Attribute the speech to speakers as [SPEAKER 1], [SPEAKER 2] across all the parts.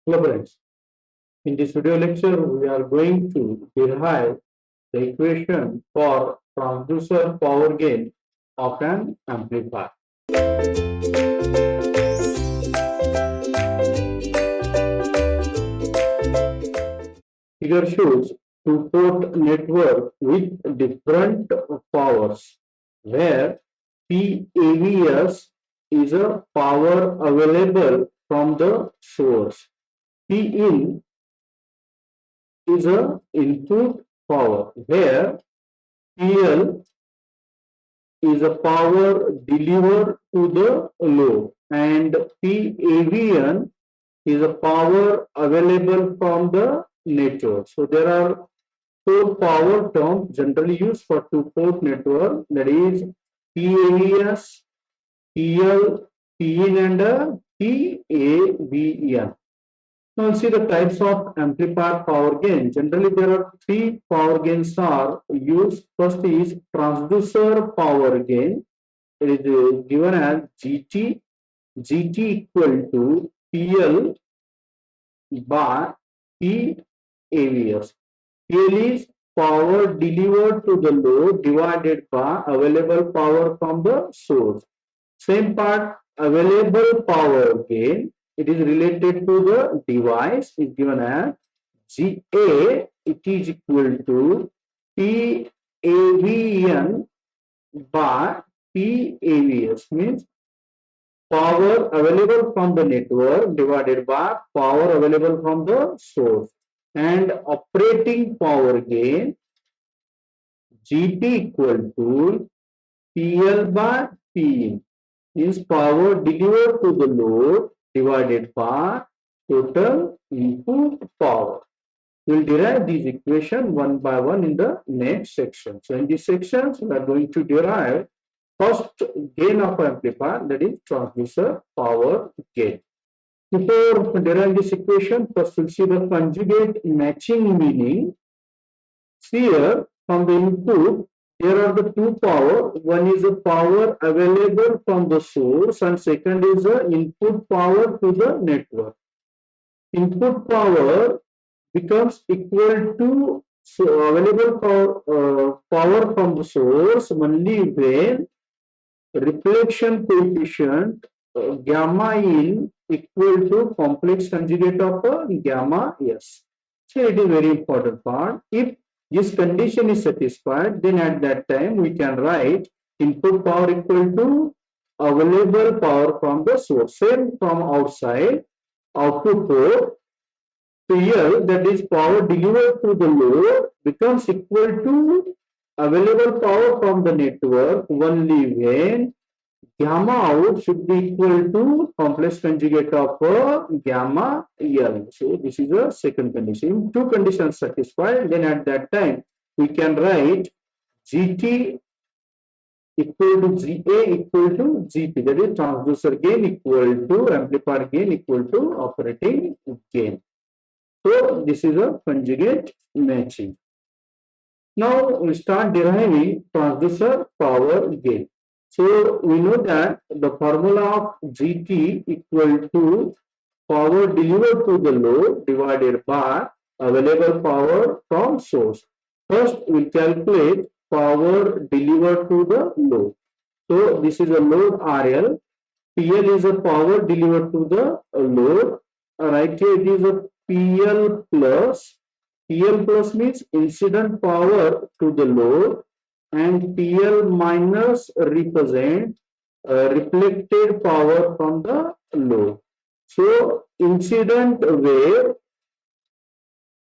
[SPEAKER 1] Hello friends, in this video lecture we are going to derive the equation for transducer power gain of an amplifier. Figure shows two-port network with different powers where PAVS is a power available from the source. Pin is a input power where PL is a power delivered to the load and PAVN is a power available from the network. So there are four power terms generally used for two-port network, that is PAVS, PL, PIN and PAVN. Now see the types of amplifier power gain. Generally there are three power gains are used. First is transducer power gain. It is given as GT. GT equal to PL by PAVS. PL is power delivered to the load divided by available power from the source. Same part, available power gain, it is related to the device, is given as GA, it is equal to PAVN by PAVS, means power available from the network divided by power available from the source. And operating power gain, GT equal to PL by PIN, is power delivered to the load divided by total input power. We will derive these equations one by one in the next section. So in these sections, we are going to derive first gain of amplifier, that is transducer power gain. Before deriving this equation, first we'll see the conjugate matching meaning. Here from the input, here are the two power. One is the power available from the source and second is the input power to the network. Input power becomes equal to available power from the source only when reflection coefficient gamma in equal to complex conjugate of gamma S. So it is very important part. If this condition is satisfied, then at that time we can write input power equal to available power from the source. Same from outside, output port. So here, that is power delivered to the load becomes equal to available power from the network only when gamma out should be equal to complex conjugate of gamma L. So this is the second condition. If two conditions satisfied, then at that time we can write GT equal to GA equal to GP. That is transducer gain equal to amplifier gain equal to operating gain. So this is a conjugate matching. Now we start deriving transducer power gain. So we know that the formula of GT equal to power delivered to the load divided by available power from source. First we calculate power delivered to the load. So this is a load RL. PL is a power delivered to the load. Right here it is a PL plus. PL plus means incident power to the load and PL minus represent reflected power from the load. So incident wave,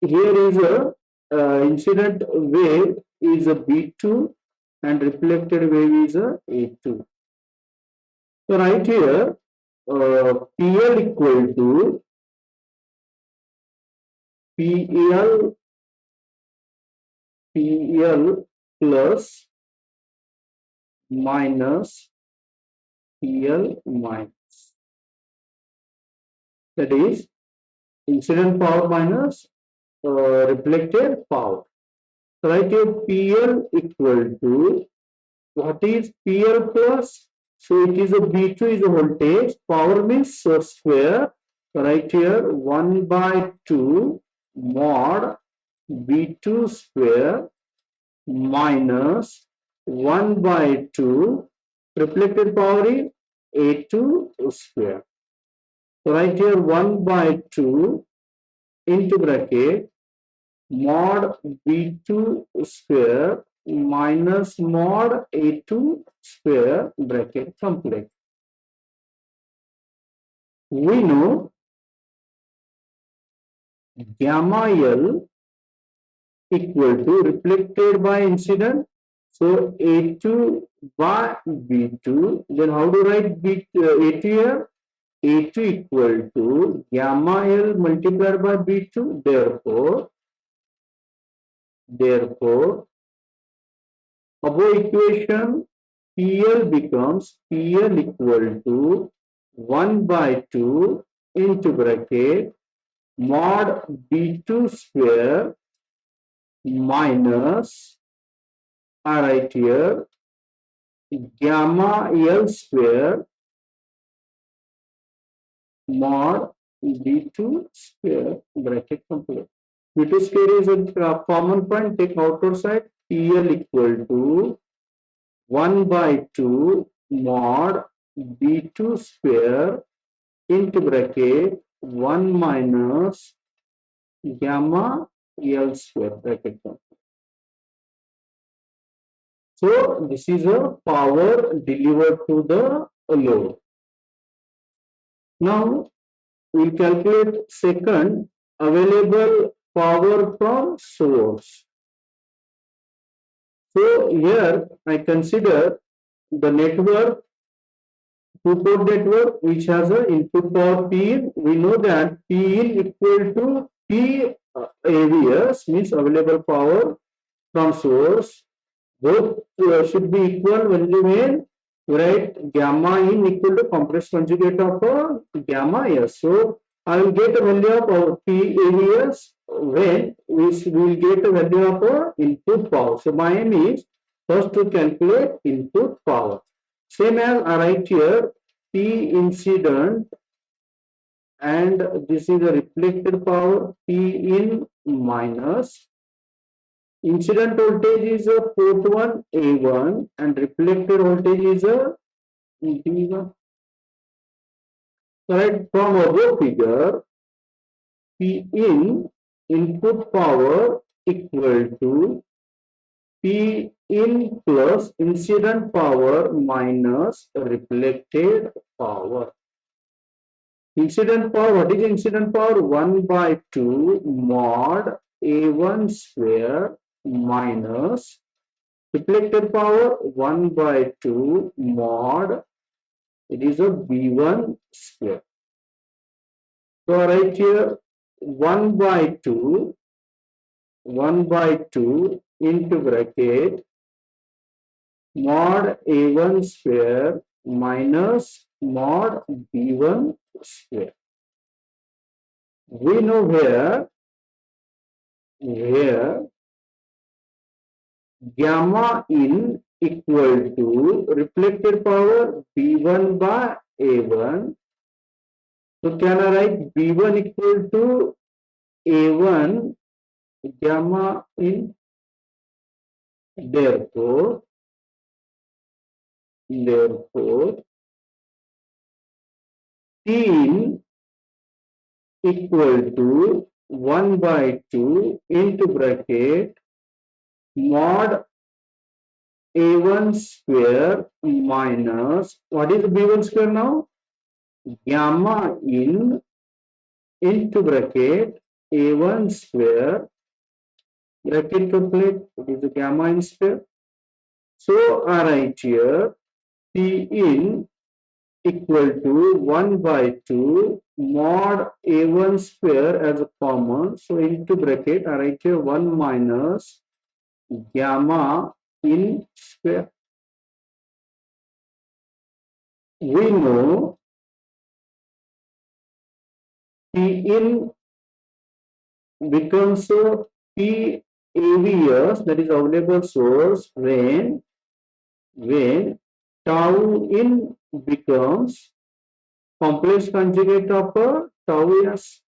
[SPEAKER 1] here is a incident wave is a B2 and reflected wave is a A2. So right here PL equal to PL plus minus PL minus. That is incident power minus reflected power. So right here PL equal to what is PL plus? So it is a B2 is a voltage. Power means source square Right here 1 by 2 mod B2 square minus 1 by 2 reflected power is A2 square. So right here 1 by 2 into bracket mod B2 square minus mod A2 square bracket complete. We know gamma L equal to reflected by incident. So A2 by B2. Then how to write A2 here? A2 equal to gamma L multiplied by B2. Therefore, above equation PL becomes PL equal to 1 by 2 into bracket mod B2 square minus, I write here, gamma L square mod B2 square bracket complete. B2 square is a common point, take outer side, PL equal to 1 by 2 mod B2 square into bracket 1 minus gamma L square bracket complete. So this is a power delivered to the load. Now we'll calculate second available power from source. So here I consider the network, two-port network which has an input power P in. We know that P in equal to P AVS means available power from source. Both should be equal when you mean write gamma in equal to compressed conjugate of gamma S. So I will get a value of P AVS when we will get a value of input power. So my aim is first to calculate input power. Same as I write here P incident and this is the reflected power P in minus incident voltage is a port 1 A1 and reflected voltage is a B1. Right from above figure, P in input power equal to P in plus incident power minus reflected power. Incident power, what is incident power? 1 by 2 mod A1 square minus reflected power 1 by 2 mod, it is a B1 square. So right here 1 by 2 into bracket mod A1 square minus mod B1 square. We know here gamma in equal to reflected power B1 by A1. So can I write B1 equal to A1 gamma in? Therefore P in equal to 1 by 2 into bracket mod A1 square minus, what is B1 square now? Gamma in into bracket A1 square bracket complete, it is the gamma in square. So I write here P in equal to 1 by 2 mod A1 square as a common. So into bracket I write here 1 minus gamma in square. We know P in becomes P AVS, that is available source, when tau in becomes complex conjugate of tau s.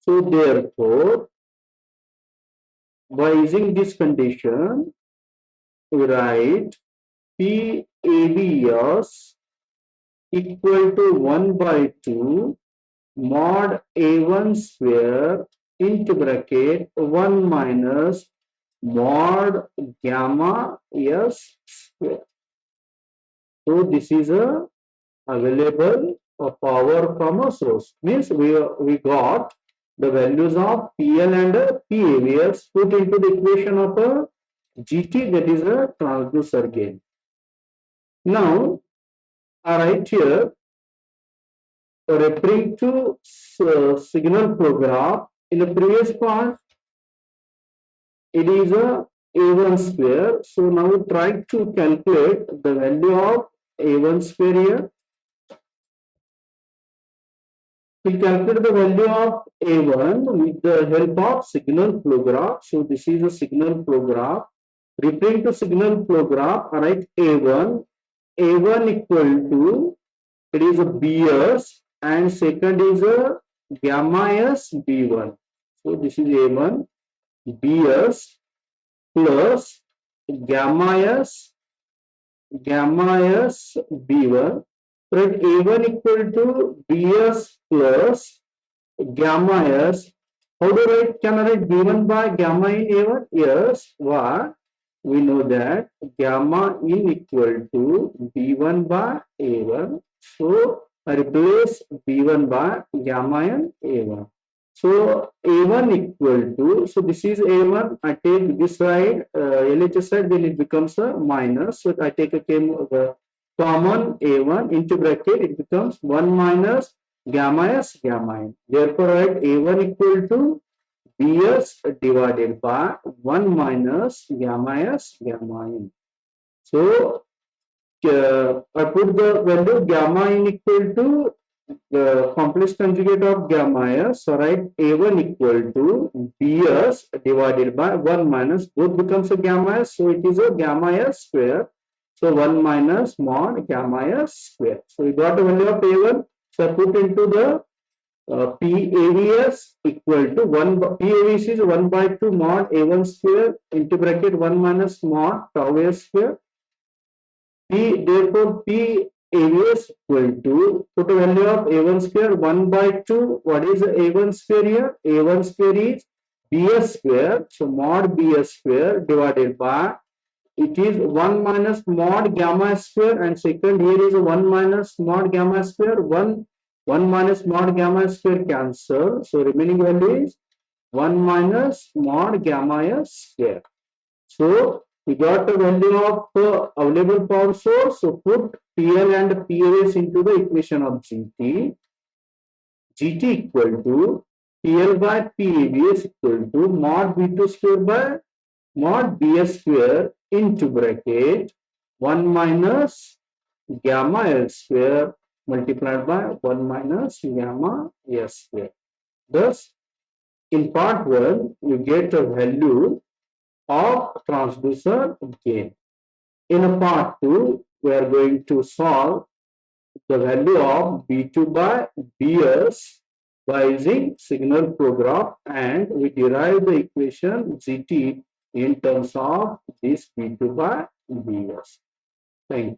[SPEAKER 1] So therefore, by using this condition, we write P AVS equal to 1 by 2 mod A1 square into bracket 1 minus mod gamma S square. So this is a available power from a source. Means we got the values of PL and PAVS put into the equation of a GT, that is a transducer gain. Now I write here referring to signal flow graph. In the previous part it is a A1 square. So now try to calculate the value of A1 square here. We calculate the value of A1 with the help of signal flow graph. So this is a signal flow graph. Referring to signal flow graph, I write A1 equal to, it is a BS, and second is a gamma S B1. So this is A1 BS plus gamma S B1. Right, A1 equal to BS plus gamma S. How do I write? Can I write B1 by gamma in A1? Yes. Why? We know that gamma in equal to B1 by A1. So I replace B1 by gamma in A1. So A1 equal to, so this is A1, I take this side, LHS side, then it becomes a minus. So I take a common A1 into bracket, it becomes 1 minus gamma S gamma n. Therefore, I write A1 equal to BS divided by 1 minus gamma S gamma n. So I put the value gamma n equal to the complex conjugate of gamma S. So write A1 equal to BS divided by 1 minus, both becomes a gamma S. So it is a gamma S square. So 1 minus mod gamma S square. So we got the value of A1. So I put into the PAVS equal to 1, PAVS is 1 by 2 mod A1 square into bracket 1 minus mod tau S square. Therefore PAVS equal to, put a value of A1 square 1 by 2. What is the A1 square here? A1 square is BS square. So mod BS square divided by, it is 1 minus mod gamma square, and second here is 1 minus mod gamma square. 1 minus mod gamma square cancel. So remaining value is 1 minus mod gamma S square. So we got the value of available power source. So put PL and PAS into the equation of GT. GT equal to PL by PABS equal to mod B2 square by mod BS square into bracket 1 minus gamma L square multiplied by 1 minus gamma S square. Thus, in part 1, you get a value of transducer gain. In a part 2, we are going to solve the value of B2 by BS by using signal flow graph, and we derive the equation GT in terms of this B2 by BS. Thank you.